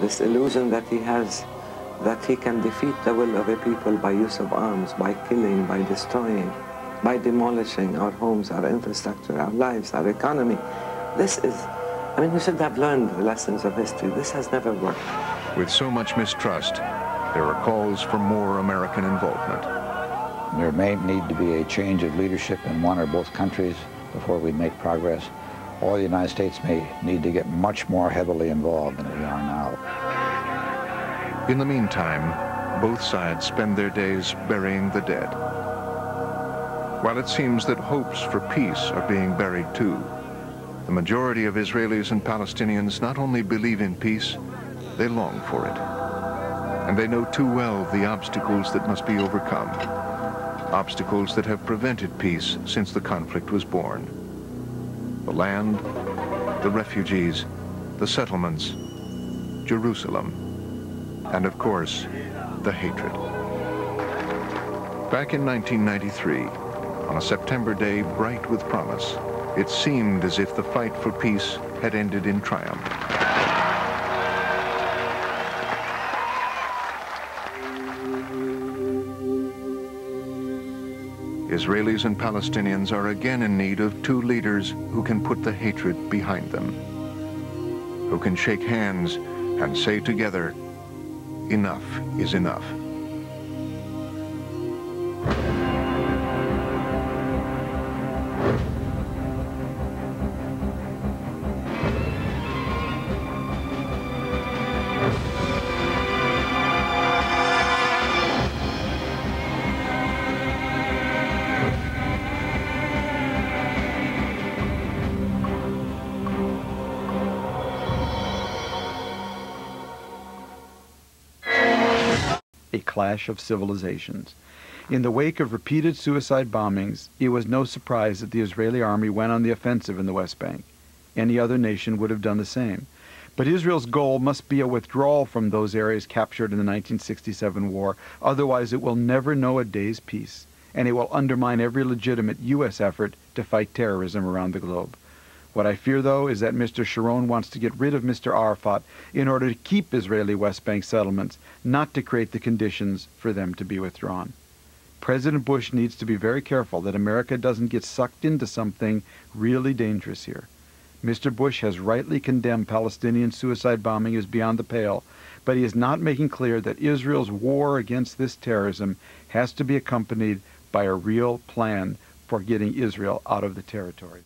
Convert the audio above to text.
this illusion that he has, that he can defeat the will of a people by use of arms, by killing, by destroying, by demolishing our homes, our infrastructure, our lives, our economy. This is, I mean, we should have learned the lessons of history. This has never worked. With so much mistrust, there are calls for more American involvement. There may need to be a change of leadership in one or both countries before we make progress. Or the United States may need to get much more heavily involved than we are now. In the meantime, both sides spend their days burying the dead. While it seems that hopes for peace are being buried too, the majority of Israelis and Palestinians not only believe in peace, they long for it. And they know too well the obstacles that must be overcome, obstacles that have prevented peace since the conflict was born. The land, the refugees, the settlements, Jerusalem, and of course, the hatred. Back in 1993, on a September day bright with promise, it seemed as if the fight for peace had ended in triumph. Israelis and Palestinians are again in need of two leaders who can put the hatred behind them, who can shake hands and say together, enough is enough. A clash of civilizations. In the wake of repeated suicide bombings, it was no surprise that the Israeli army went on the offensive in the West Bank. Any other nation would have done the same. But Israel's goal must be a withdrawal from those areas captured in the 1967 war, otherwise it will never know a day's peace, and it will undermine every legitimate U.S. effort to fight terrorism around the globe. What I fear, though, is that Mr. Sharon wants to get rid of Mr. Arafat in order to keep Israeli West Bank settlements, not to create the conditions for them to be withdrawn. President Bush needs to be very careful that America doesn't get sucked into something really dangerous here. Mr. Bush has rightly condemned Palestinian suicide bombing as beyond the pale, but he is not making clear that Israel's war against this terrorism has to be accompanied by a real plan for getting Israel out of the territory.